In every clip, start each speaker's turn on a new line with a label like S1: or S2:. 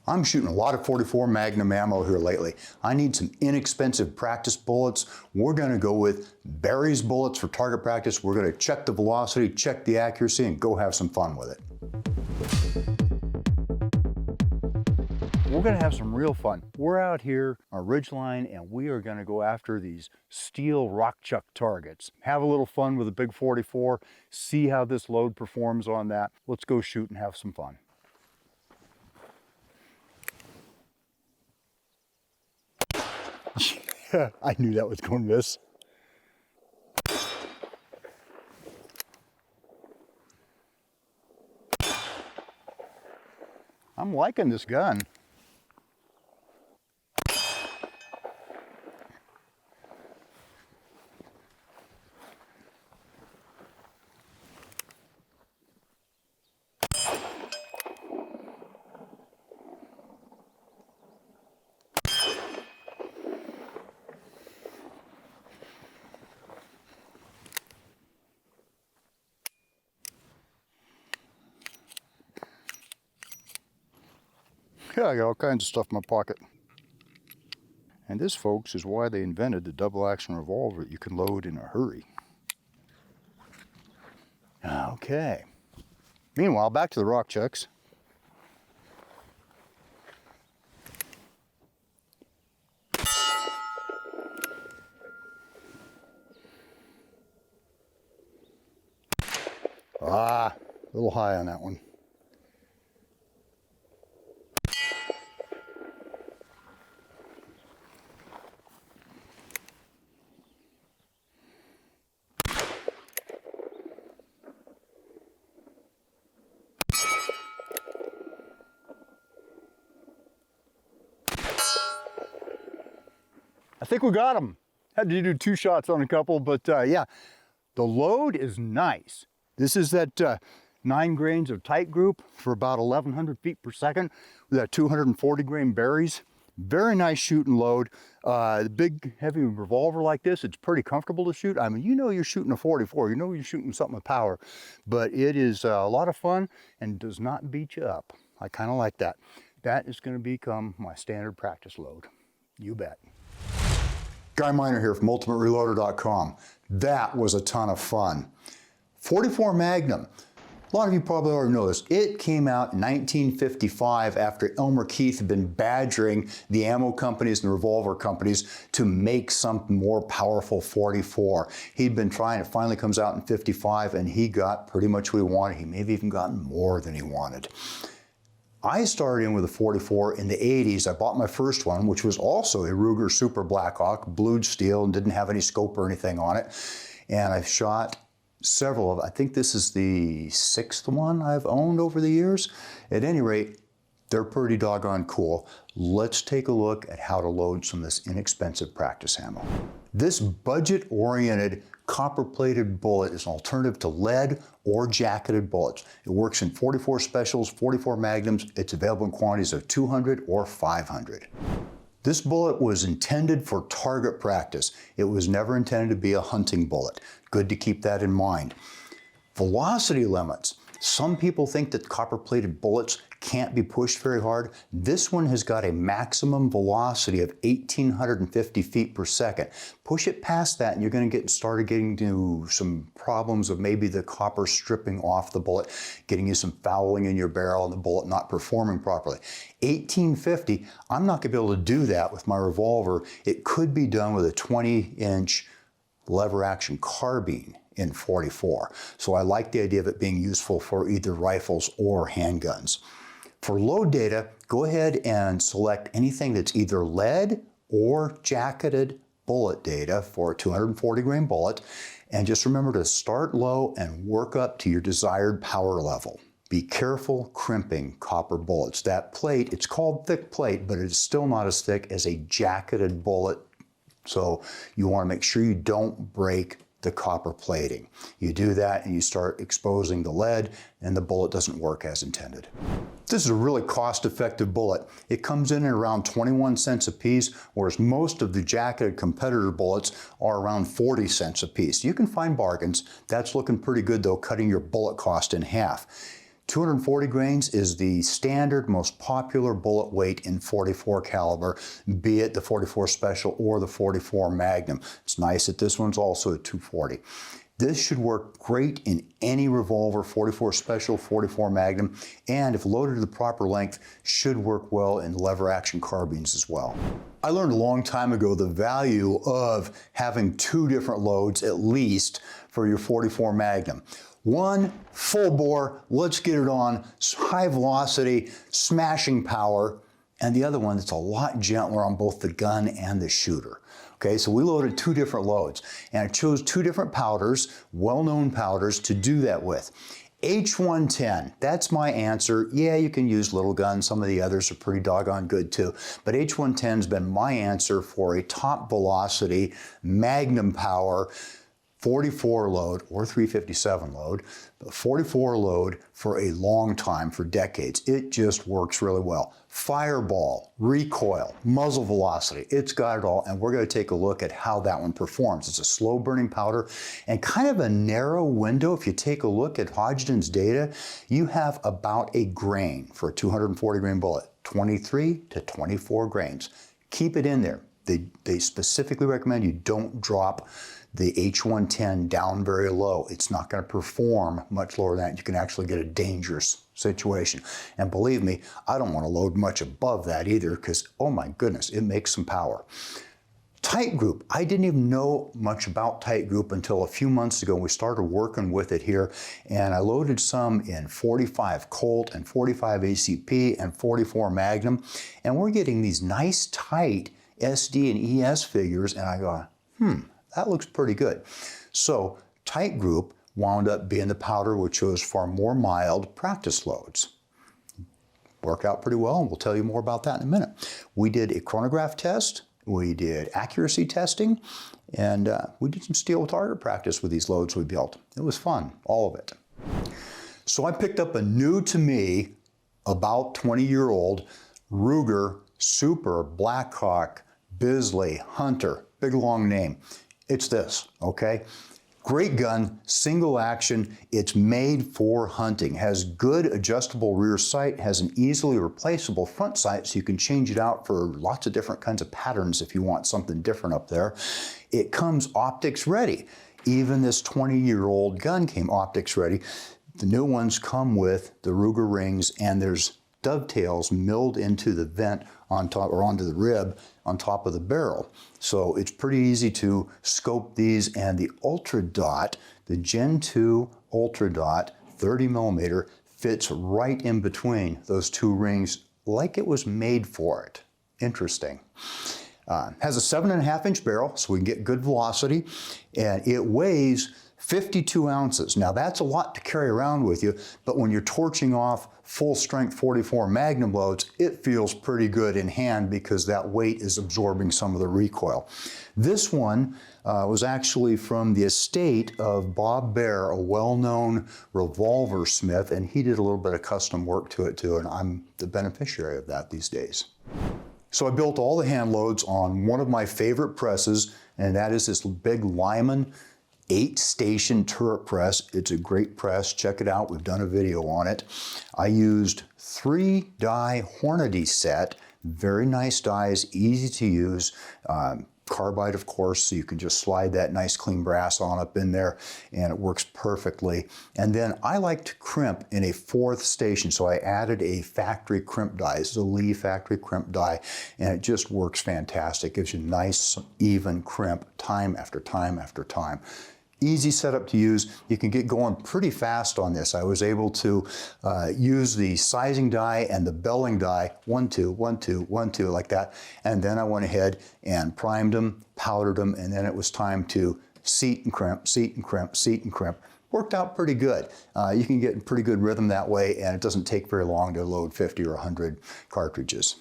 S1: I'm shooting a lot of 44 Magnum ammo here lately. I need some inexpensive practice bullets. We're going to go with Barry's bullets for target practice. We're going to check the velocity, check the accuracy, and go have some fun with it. We're going to have some real fun. We're out here on ridgeline and we are going to go after these steel rock chuck targets. Have a little fun with a big 44, see how this load performs on that. Let's go shoot and have some fun. I knew that was going to miss. I'm liking this gun. Yeah, I got all kinds of stuff in my pocket. And this, folks, is why they invented the double-action revolver that you can load in a hurry. Okay. Meanwhile, back to the rock chucks. A little high on that one. I think we got them. Had to do 2 shots on a couple, but yeah, the load is nice. This is that 9 grains of tight group for about 1,100 feet per second with that 240 grain berries. Very nice shooting load. The big heavy revolver like this, it's pretty comfortable to shoot. I mean, you know you're shooting a 44, you know you're shooting something with power, but it is a lot of fun and does not beat you up. I kind of like that. That is going to become my standard practice load. You bet. Guy Miner here from UltimateReloader.com. That was a ton of fun. 44 Magnum. A lot of you probably already know this. It came out in 1955 after Elmer Keith had been badgering the ammo companies and the revolver companies to make something more powerful 44. He'd been trying, it finally comes out in 55 and he got pretty much what he wanted. He may have even gotten more than he wanted. I started in with a 44 in the 80s. I bought my first one, which was also a Ruger Super Blackhawk, blued steel and didn't have any scope or anything on it. And I've shot several of, I think this is the 6th one I've owned over the years. At any rate, they're pretty doggone cool. Let's take a look at how to load some of this inexpensive practice ammo. This budget-oriented copper-plated bullet is an alternative to lead or jacketed bullets. It works in 44 specials, 44 magnums. It's available in quantities of 200 or 500. This bullet was intended for target practice. It was never intended to be a hunting bullet. Good to keep that in mind. Velocity limits. Some people think that copper-plated bullets can't be pushed very hard. This one has got a maximum velocity of 1,850 feet per second. Push it past that and you're going to get started getting to some problems of maybe the copper stripping off the bullet, getting you some fouling in your barrel and the bullet not performing properly. 1,850, I'm not going to be able to do that with my revolver. It could be done with a 20-inch lever action carbine in 44. So I like the idea of it being useful for either rifles or handguns. For load data, go ahead and select anything that's either lead or jacketed bullet data for a 240 grain bullet. And just remember to start low and work up to your desired power level. Be careful crimping copper bullets. That plate, it's called thick plate, but it's still not as thick as a jacketed bullet. So you want to make sure you don't break the copper plating. You do that and you start exposing the lead and the bullet doesn't work as intended. This is a really cost-effective bullet. It comes in at around 21 cents a piece, whereas most of the jacketed competitor bullets are around 40 cents a piece. You can find bargains. That's looking pretty good though, cutting your bullet cost in half. 240 grains is the standard, most popular bullet weight in .44 caliber, be it the .44 Special or the .44 Magnum. It's nice that this one's also a 240. This should work great in any revolver, .44 Special, .44 Magnum, and if loaded to the proper length, should work well in lever action carbines as well. I learned a long time ago the value of having 2 different loads at least for your .44 Magnum. One, full bore, let's get it on, high velocity, smashing power, and the other one that's a lot gentler on both the gun and the shooter. Okay, so we loaded 2 different loads, and I chose 2 different powders, well-known powders, to do that with. H110, that's my answer. Yeah, you can use little guns. Some of the others are pretty doggone good too. But H110 has been my answer for a top velocity, Magnum power, 44 load or 357 load, but 44 load for a long time, for decades. It just works really well. Fireball, recoil, muzzle velocity, it's got it all, and we're going to take a look at how that one performs. It's a slow burning powder and kind of a narrow window. If you take a look at Hodgdon's data, you have about a grain for a 240 grain bullet, 23 to 24 grains. Keep it in there. They specifically recommend you don't drop the H110 down very low. It's not going to perform much lower than that. You can actually get a dangerous situation. And believe me, I don't want to load much above that either because, oh my goodness, it makes some power. Tight group, I didn't even know much about tight group until a few months ago. We started working with it here, and I loaded some in 45 Colt and 45 ACP and 44 Magnum, and we're getting these nice tight SD and ES figures, and I go, that looks pretty good. So tight group wound up being the powder we chose for more mild practice loads. Worked out pretty well, and we'll tell you more about that in a minute. We did a chronograph test, we did accuracy testing, and we did some steel target practice with these loads we built. It was fun, all of it. So I picked up a new to me, about 20-year-old Ruger Super Blackhawk Bisley Hunter, big long name. It's this, okay? Great gun, single action, it's made for hunting, has good adjustable rear sight, has an easily replaceable front sight so you can change it out for lots of different kinds of patterns if you want something different up there. It comes optics ready. Even this 20-year-old gun came optics ready. The new ones come with the Ruger rings, and there's dovetails milled into the vent on top, or onto the rib on top of the barrel. So it's pretty easy to scope these, and the Ultra Dot, the Gen 2 Ultra Dot 30 millimeter fits right in between those 2 rings like it was made for it. Interesting. Has a 7.5-inch barrel, so we can get good velocity, and it weighs 52 ounces. Now that's a lot to carry around with you, but when you're torching off full strength 44 Magnum loads, it feels pretty good in hand because that weight is absorbing some of the recoil. This one was actually from the estate of Bob Bear, a well-known revolver smith, and he did a little bit of custom work to it too, and I'm the beneficiary of that these days. So I built all the hand loads on one of my favorite presses, and that is this big Lyman 8-station turret press. It's a great press. Check it out. We've done a video on it. I used 3-die Hornady set. Very nice dies, easy to use. Carbide, of course, so you can just slide that nice clean brass on up in there, and it works perfectly. And then I like to crimp in a 4th station, so I added a factory crimp die. This is a Lee factory crimp die, and it just works fantastic. Gives you nice, even crimp time after time after time. Easy setup to use. You can get going pretty fast on this. I was able to use the sizing die and the belling die, 1, 2, 1, 2, 1, 2, like that. And then I went ahead and primed them, powdered them, and then it was time to seat and crimp, seat and crimp, seat and crimp. Worked out pretty good. You can get in pretty good rhythm that way, and it doesn't take very long to load 50 or 100 cartridges.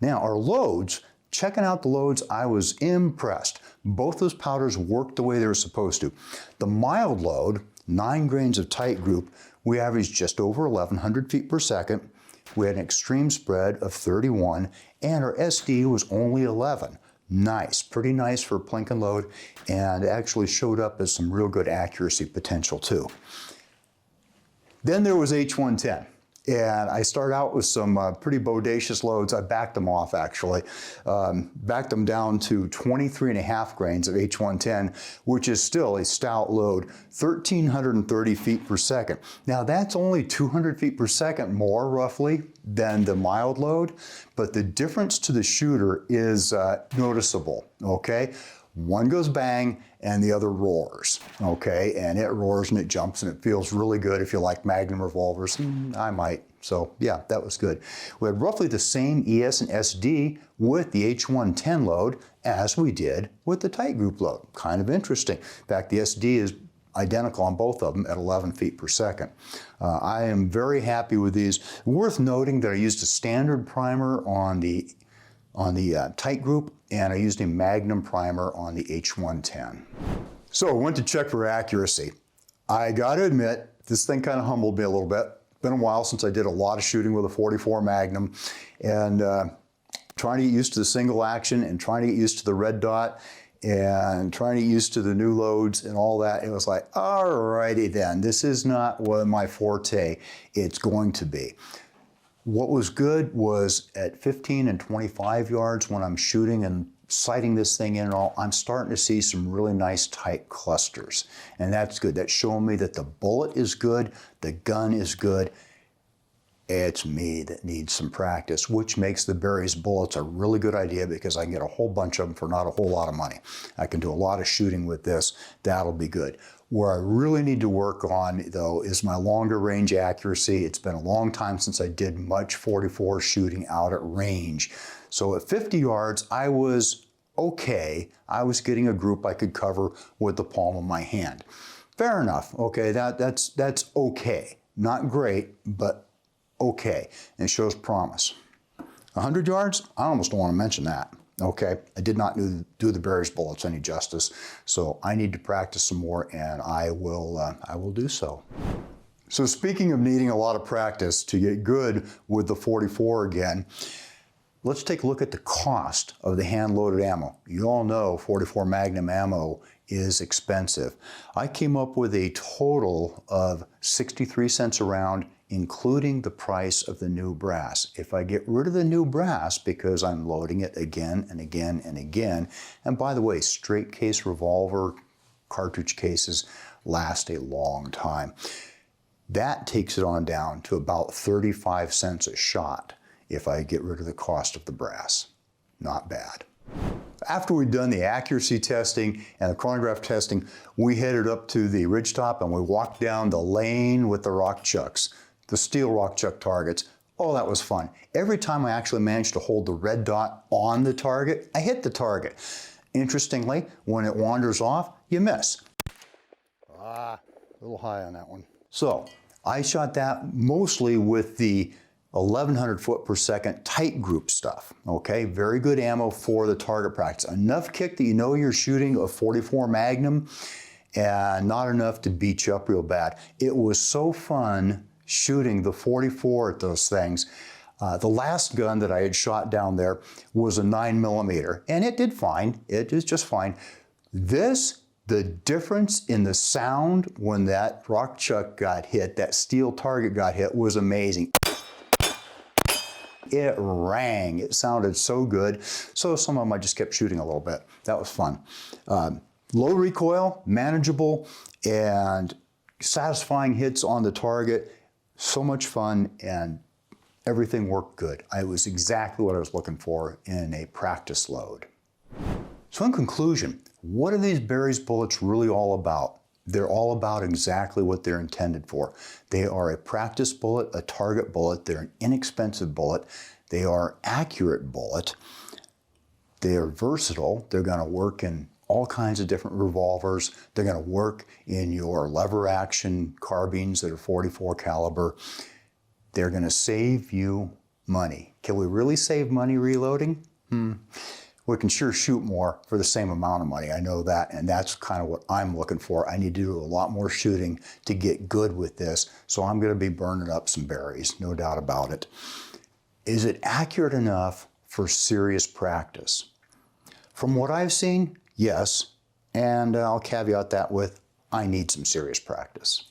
S1: Now, our loads, checking out the loads, I was impressed. Both those powders worked the way they were supposed to. The mild load, 9 grains of tight group, we averaged just over 1,100 feet per second. We had an extreme spread of 31, and our SD was only 11. Nice, pretty nice for plink and load, and actually showed up as some real good accuracy potential too. Then there was H110. And I started out with some pretty bodacious loads. I backed them off, actually. Backed them down to 23.5 grains of H110, which is still a stout load, 1,330 feet per second. Now, that's only 200 feet per second more, roughly, than the mild load, but the difference to the shooter is noticeable, okay? One goes bang and the other roars, okay? And it roars and it jumps and it feels really good. If you like Magnum revolvers, I might. So yeah, that was good. We had roughly the same ES and SD with the H110 load as we did with the tight group load. Kind of interesting. In fact, the SD is identical on both of them at 11 feet per second. I am very happy with these. Worth noting that I used a standard primer on the tight group, and I used a Magnum primer on the H110. So I went to check for accuracy. I got to admit, this thing kind of humbled me a little bit. It's been a while since I did a lot of shooting with a 44 Magnum, and trying to get used to the single action and trying to get used to the red dot and trying to get used to the new loads and all that. It was like, alrighty then, this is not what my forte it's going to be. What was good was at 15 and 25 yards when I'm shooting and sighting this thing in and all, I'm starting to see some really nice tight clusters. And that's good. That's showing me that the bullet is good, the gun is good. It's me that needs some practice, which makes the Berry's bullets a really good idea because I can get a whole bunch of them for not a whole lot of money. I can do a lot of shooting with this. That'll be good. Where I really need to work on, though, is my longer range accuracy. It's been a long time since I did much 44 shooting out at range. So at 50 yards, I was okay. I was getting a group I could cover with the palm of my hand. Fair enough. Okay, that's okay. Not great, but okay. And it shows promise. 100 yards, I almost don't want to mention that. Okay, I did not do the Berry's bullets any justice, so I need to practice some more, and I will do so. So speaking of needing a lot of practice to get good with the 44 again, let's take a look at the cost of the hand-loaded ammo. You all know 44 Magnum ammo is expensive. I came up with a total of 63 cents a round, including the price of the new brass. If I get rid of the new brass because I'm loading it again and again and again, and by the way, straight case revolver cartridge cases last a long time. That takes it on down to about 35 cents a shot if I get rid of the cost of the brass. Not bad. After we'd done the accuracy testing and the chronograph testing, we headed up to the ridgetop and we walked down the lane with the rock chucks, the steel rock chuck targets. Oh, that was fun. Every time I actually managed to hold the red dot on the target, I hit the target. Interestingly, when it wanders off, you miss. A little high on that one. So I shot that mostly with the 1,100 foot per second tight group stuff. Okay, very good ammo for the target practice. Enough kick that you know you're shooting a 44 Magnum and not enough to beat you up real bad. It was so fun shooting the 44 at those things. The last gun that I had shot down there was a 9mm, and it did fine. It is just fine. This, the difference in the sound when that rock chuck got hit, that steel target got hit, was amazing. It rang. It sounded so good. So some of them I just kept shooting a little bit. That was fun. Low recoil, manageable, and satisfying hits on the target. So much fun, and everything worked good. It was exactly what I was looking for in a practice load. So in conclusion, what are these Berry's bullets really all about? They're all about exactly what they're intended for. They are a practice bullet, a target bullet. They're an inexpensive bullet. They are an accurate bullet. They are versatile. They're going to work in all kinds of different revolvers. They're going to work in your lever action carbines that are 44 caliber. They're going to save you money. Can we really save money reloading? We can sure shoot more for the same amount of money. I know that, and that's kind of what I'm looking for. I need to do a lot more shooting to get good with this, so I'm going to be burning up some Berry's, no doubt about it. Is it accurate enough for serious practice? From what I've seen, yes, and I'll caveat that with, I need some serious practice.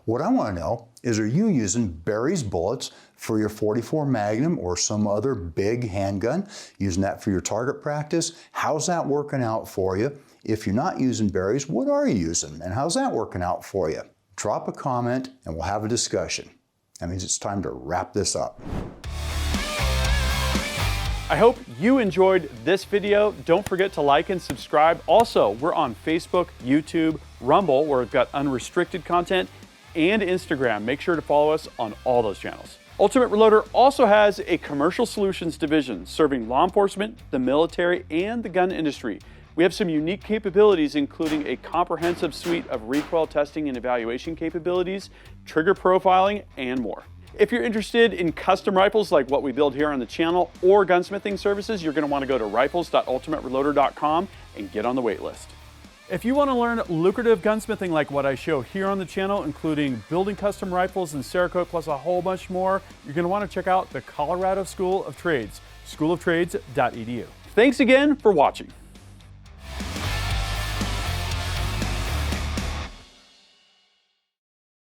S1: What I want to know is, are you using Barry's bullets for your .44 Magnum or some other big handgun? Using that for your target practice? How's that working out for you? If you're not using Barry's, what are you using and how's that working out for you? Drop a comment and we'll have a discussion. That means it's time to wrap this up.
S2: I hope you enjoyed this video. Don't forget to like and subscribe. Also, we're on Facebook, YouTube, Rumble, where we've got unrestricted content, and Instagram. Make sure to follow us on all those channels. Ultimate Reloader also has a commercial solutions division serving law enforcement, the military, and the gun industry. We have some unique capabilities, including a comprehensive suite of recoil testing and evaluation capabilities, trigger profiling, and more. If you're interested in custom rifles like what we build here on the channel or gunsmithing services, you're going to want to go to rifles.ultimatereloader.com and get on the wait list. If you want to learn lucrative gunsmithing like what I show here on the channel, including building custom rifles and Cerakote plus a whole bunch more, you're going to want to check out the Colorado School of Trades, schooloftrades.edu. Thanks again for watching.